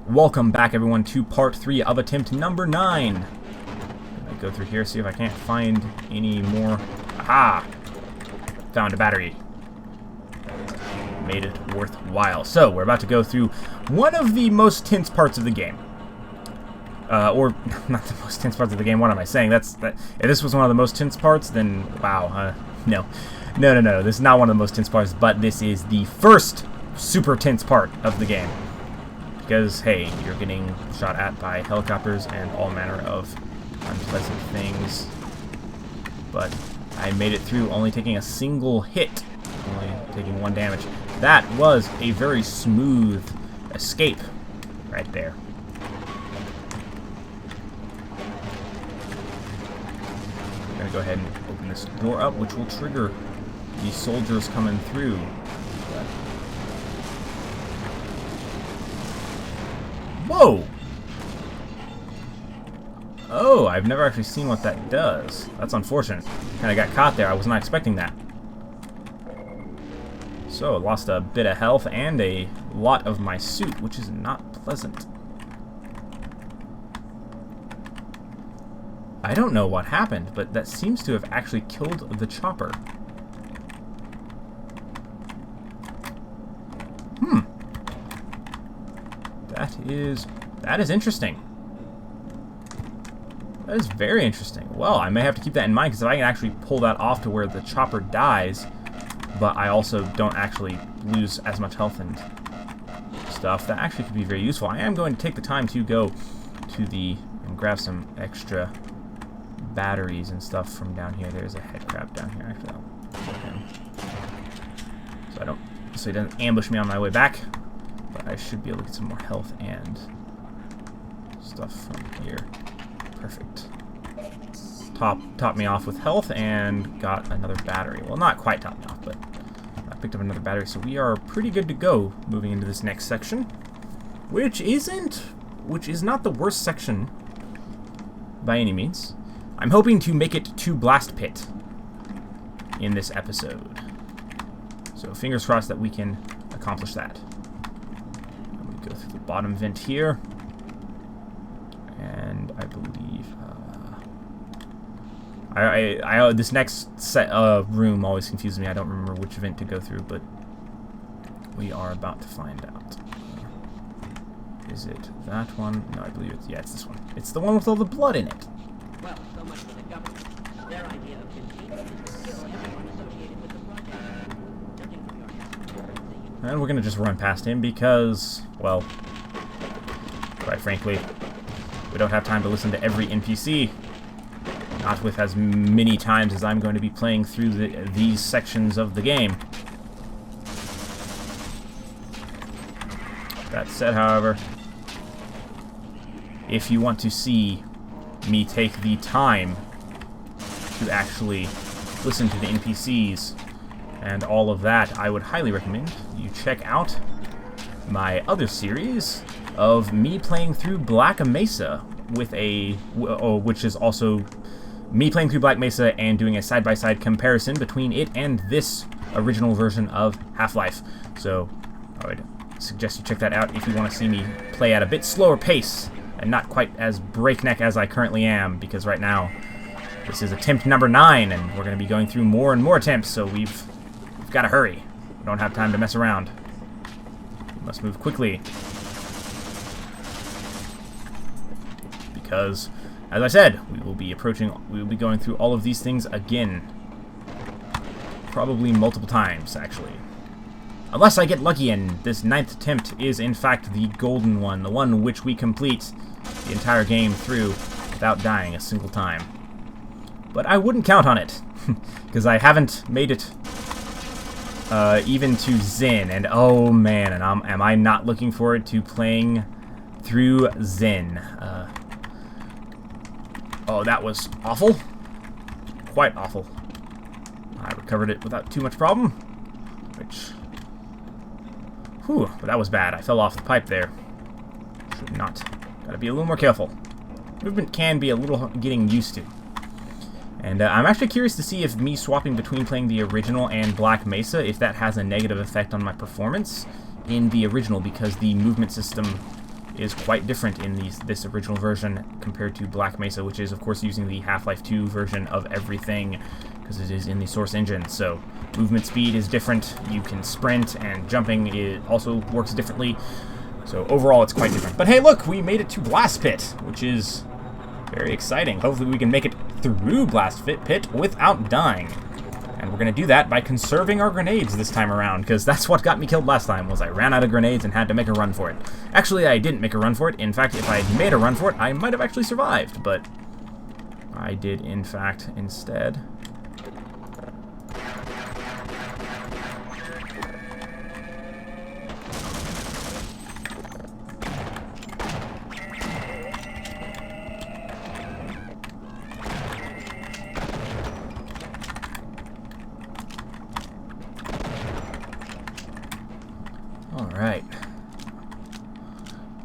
Welcome back, everyone, to part 3 of attempt number 9. I'm gonna go through here, see if I can't find any more. Aha! Found a battery. Made it worthwhile. So, we're about to go through one of the most tense parts of the game. Or, not the most tense parts of the game, what am I saying? If this was one of the most tense parts, then, wow, no. No, this is not one of the most tense parts, but this is the first super tense part of the game. Because, hey, you're getting shot at by helicopters and all manner of unpleasant things. But I made it through only taking a single hit, only taking 1 damage. That was a very smooth escape right there. I'm going to go ahead and open this door up, which will trigger the soldiers coming through. Whoa! Oh, I've never actually seen what that does. That's unfortunate. Kind of got caught there. I was not expecting that. So, lost a bit of health and a lot of my suit, which is not pleasant. I don't know what happened, but that seems to have actually killed the chopper. That is interesting. That is very interesting. Well, I may have to keep that in mind, because if I can actually pull that off to where the chopper dies, but I also don't actually lose as much health and stuff, that actually could be very useful. I am going to take the time to go to and grab some extra batteries and stuff from down here. There's a head crab down here. Actually, I'll kill him. So he doesn't ambush me on my way back. But I should be able to get some more health and stuff from here. Perfect. Top me off with health and got another battery. Well, not quite top me off, but I picked up another battery, so we are pretty good to go moving into this next section, which is not the worst section by any means. I'm hoping to make it to Blast Pit in this episode. So fingers crossed that we can accomplish that. Go through the bottom vent here, and I believe this next room always confuses me. I don't remember which vent to go through, but we are about to find out. Is it that one? No, I believe it's it's this one. It's the one with all the blood in it. Well, so much for the government. Their idea of containment is to kill everyone associated with the project. Nothing from your hand. And we're gonna just run past him because, well, quite frankly, we don't have time to listen to every NPC. Not with as many times as I'm going to be playing through these sections of the game. That said, however, if you want to see me take the time to actually listen to the NPCs and all of that, I would highly recommend you check out my other series of me playing through Black Mesa with which is also me playing through Black Mesa and doing a side-by-side comparison between it and this original version of Half-Life. So I would suggest you check that out if you want to see me play at a bit slower pace and not quite as breakneck as I currently am, because right now this is attempt number 9 and we're going to be going through more and more attempts, so we've got to hurry. We don't have time to mess around. We must move quickly. Because, as I said, we will be going through all of these things again. Probably multiple times, actually. Unless I get lucky and this 9th attempt is, in fact, the golden one. The one which we complete the entire game through without dying a single time. But I wouldn't count on it. Because I haven't made it even to Zen. And oh man, and am I not looking forward to playing through Zen. Oh, that was awful. Quite awful. I recovered it without too much problem. Whew, but that was bad. I fell off the pipe there. Should not. Gotta be a little more careful. Movement can be a little getting used to. And I'm actually curious to see if me swapping between playing the original and Black Mesa, if that has a negative effect on my performance in the original, because the movement system is quite different in this original version compared to Black Mesa, which is, of course, using the Half-Life 2 version of everything, because it is in the source engine. So movement speed is different. You can sprint, and jumping also works differently. So overall, it's quite different. But hey, look, we made it to Blast Pit, which is very exciting. Hopefully we can make it through Blast Pit without dying. And we're going to do that by conserving our grenades this time around, because that's what got me killed last time, was I ran out of grenades and had to make a run for it. Actually, I didn't make a run for it. In fact, if I had made a run for it, I might have actually survived, but I did, in fact, instead. Alright.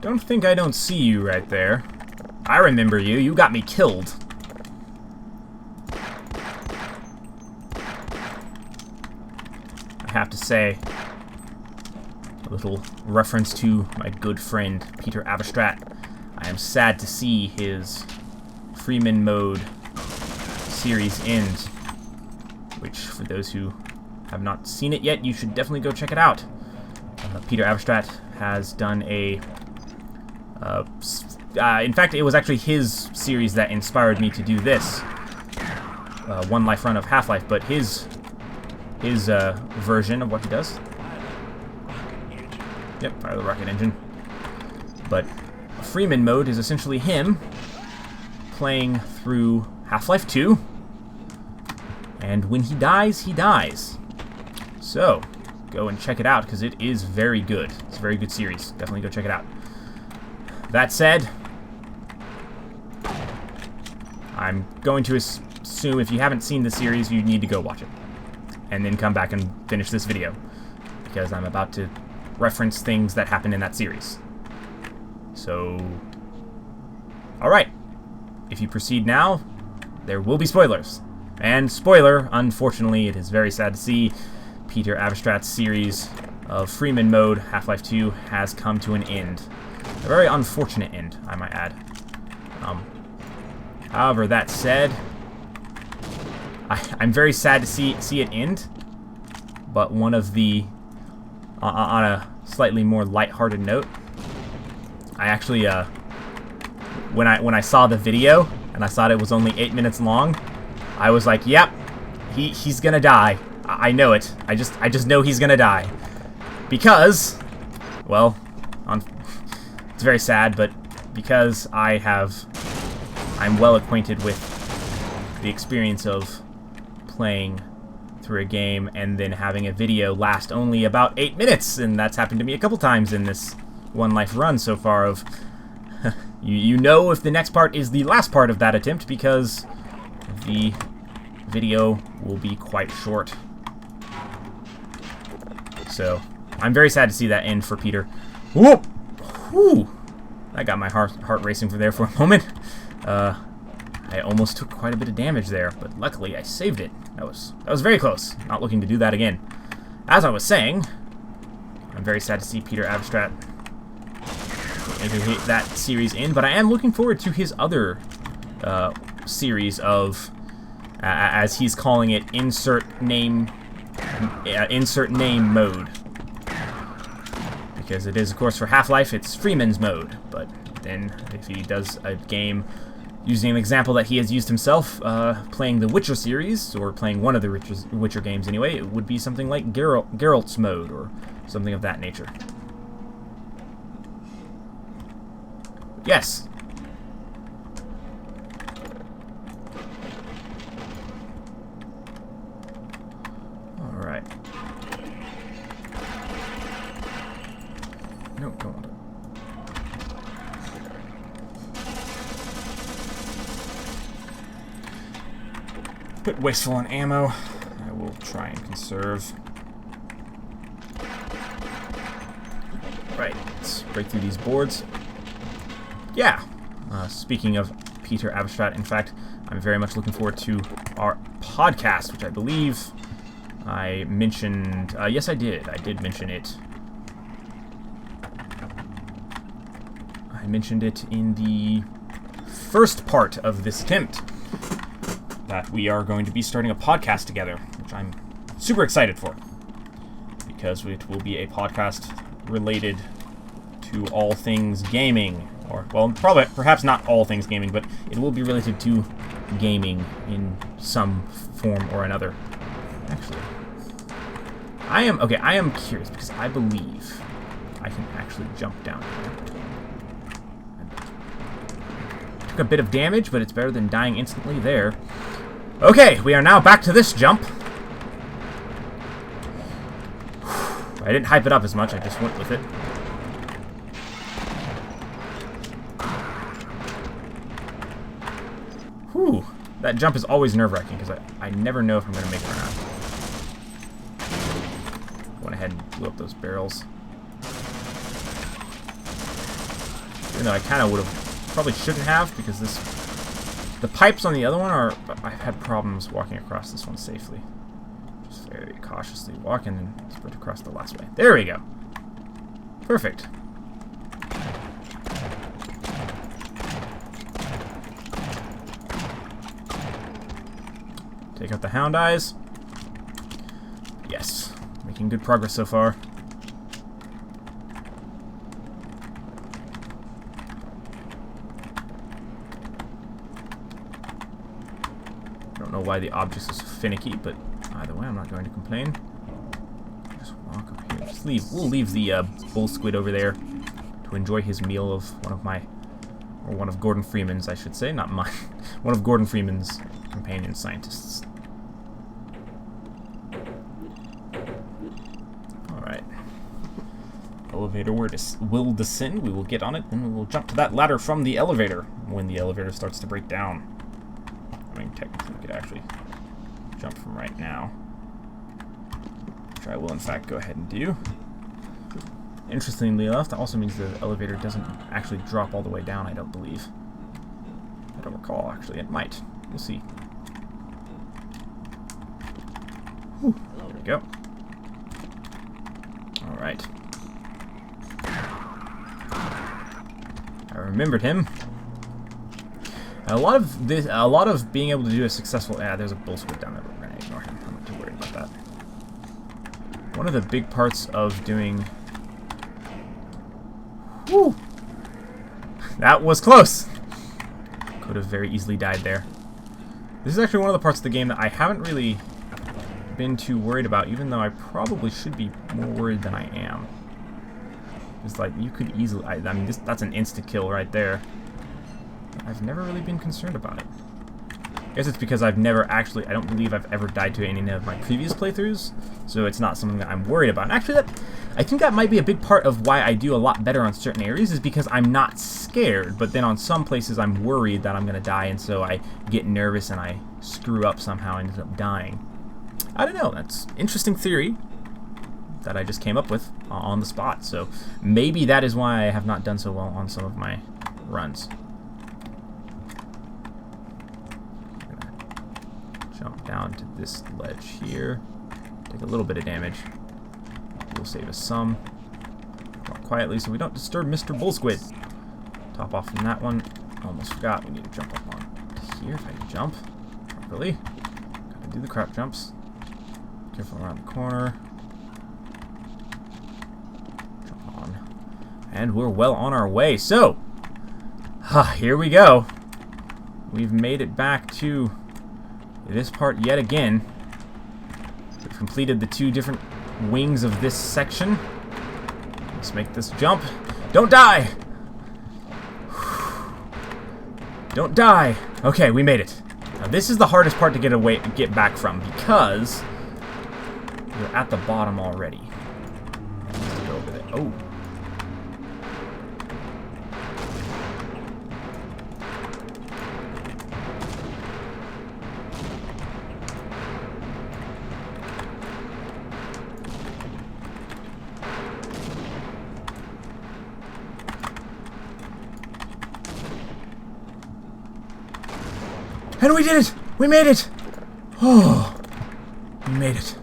Don't think I don't see you right there. I remember you. You got me killed. I have to say, a little reference to my good friend, Peter Avastrat. I am sad to see his Freeman mode series end, which, for those who have not seen it yet, you should definitely go check it out. Peter Avastrat has done a... in fact, it was actually his series that inspired me to do this. One Life run of Half-Life, but his version of what he does. Yep, fire the rocket engine. But Freeman mode is essentially him playing through Half-Life 2. And when he dies, he dies. So go and check it out, because it is very good. It's a very good series. Definitely go check it out. That said, I'm going to assume if you haven't seen the series, you need to go watch it. And then come back and finish this video, because I'm about to reference things that happen in that series. So, alright. If you proceed now, there will be spoilers. And spoiler, unfortunately, it is very sad to see, Peter Avastrat's series of Freeman mode, Half-Life 2, has come to an end. A very unfortunate end, I might add. However, that said, I'm very sad to see it end, but one of the, on a slightly more lighthearted note, I actually, when I saw the video, and I thought it was only 8 minutes long, I was like, yep, he's gonna die. I know it. I just know he's gonna die. Because, well, it's very sad, but because I'm well acquainted with the experience of playing through a game and then having a video last only about 8 minutes, and that's happened to me a couple times in this One Life run so far of, you know if the next part is the last part of that attempt, because the video will be quite short. So, I'm very sad to see that end for Peter. Whoop! Whew! That got my heart racing for a moment. I almost took quite a bit of damage there, but luckily I saved it. That was very close. Not looking to do that again. As I was saying, I'm very sad to see Peter Avastrat making that series end, but I am looking forward to his other series of, as he's calling it, insert name mode. Because it is, of course, for Half-Life, it's Freeman's mode. But then, if he does a game using an example that he has used himself, playing the Witcher series, or playing one of the Witcher games anyway, it would be something like Geralt's mode, or something of that nature. Yes! Alright. No, don't want it. Bit wasteful on ammo. I will try and conserve. Right, let's break through these boards. Yeah! Speaking of Peter Avastrat, in fact, I'm very much looking forward to our podcast, which I believe I mentioned... yes, I did. I did mention it I mentioned it in the first part of this attempt, that we are going to be starting a podcast together, which I'm super excited for, because it will be a podcast related to all things gaming, or, well, probably, perhaps not all things gaming, but it will be related to gaming in some form or another. Actually, I am curious, because I believe I can actually jump down here. I took a bit of damage, but it's better than dying instantly there. Okay, we are now back to this jump. I didn't hype it up as much, I just went with it. Whew, that jump is always nerve-wracking, because I never know if I'm going to make it or not. Went ahead and blew up those barrels. Even though I kind of would have, probably shouldn't have, because the pipes on the other one are, I've had problems walking across this one safely. Just very cautiously walk and then sprint across the last way. There we go. Perfect. Take out the hound eyes. Yes. Making good progress so far. I don't know why the object is so finicky, but either way, I'm not going to complain. Just walk up here. Just leave. We'll leave the bull squid over there to enjoy his meal of one of Gordon Freeman's, I should say, not mine. One of Gordon Freeman's companion scientists. Alright. Elevator will descend. We will get on it, then we will jump to that ladder from the elevator when the elevator starts to break down. I mean, technically, we could actually jump from right now, which I will, in fact, go ahead and do. Interestingly enough, that also means the elevator doesn't actually drop all the way down, I don't believe. I don't recall, actually. It might. We'll see. Whew. There we go. Alright. I remembered him. A lot of being able to do a successful... there's a bull squid down there, but we're going to ignore him. I'm not too worried about that. One of the big parts of doing... Woo! That was close! Could have very easily died there. This is actually one of the parts of the game that I haven't really been too worried about, even though I probably should be more worried than I am. It's like, you could easily... I mean, that's an insta-kill right there. I've never really been concerned about it. I guess it's because I've never actually... I don't believe I've ever died to any of my previous playthroughs, so it's not something that I'm worried about. And actually, I think that might be a big part of why I do a lot better on certain areas, is because I'm not scared, but then on some places I'm worried that I'm going to die, and so I get nervous and I screw up somehow and end up dying. I don't know, that's an interesting theory that I just came up with on the spot, so maybe that is why I have not done so well on some of my runs. Jump down to this ledge here. Take a little bit of damage. We'll save us some. Walk quietly so we don't disturb Mr. Bull Squid. Top off from that one. Almost forgot. We need to jump up on here if I can jump properly. Gotta do the crap jumps. Careful around the corner. Jump on. And we're well on our way. So, here we go. We've made it back to this part yet again. We've completed the two different wings of this section. Let's make this jump. Don't die! Don't die! Okay, we made it. Now this is the hardest part to get back from, because we're at the bottom already. Let's go over there. Oh. And we did it! We made it! Oh, we made it.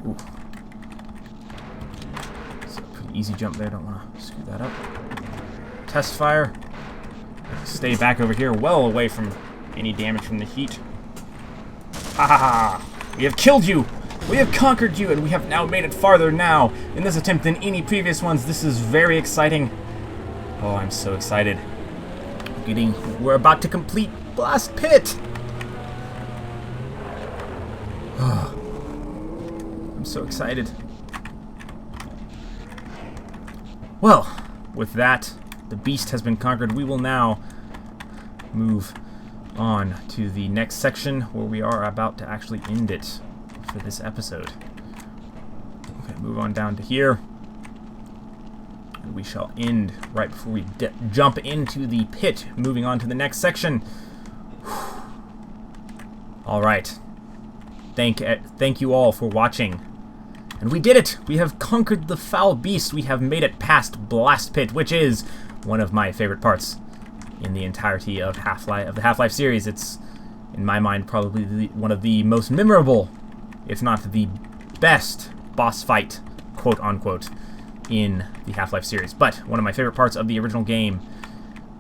Ooh. It's a pretty easy jump there, don't wanna Scoot that up. Test fire. Stay back over here, well away from any damage from the heat. Ha ha ha! We have killed you! We have conquered you, and we have now made it farther now in this attempt than any previous ones. This is very exciting. Oh, I'm so excited. We're about to complete Blast Pit! Oh, I'm so excited. Well, with that, the beast has been conquered. We will now move on to the next section where we are about to actually end it for this episode. Okay, move on down to here. And we shall end right before we jump into the pit, moving on to the next section. Alright. Thank you all for watching. And we did it! We have conquered the foul beast. We have made it past Blast Pit, which is one of my favorite parts in the entirety of the Half-Life series. It's, in my mind, probably one of the most memorable, if not the best, boss fight, quote-unquote, in the Half-Life series. But one of my favorite parts of the original game.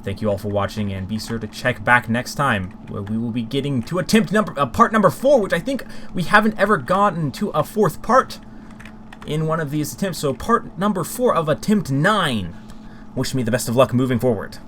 Thank you all for watching, and be sure to check back next time, where we will be getting to part number 4, which I think we haven't ever gotten to a 4th part in one of these attempts. So part number 4 of attempt 9. Wish me the best of luck moving forward.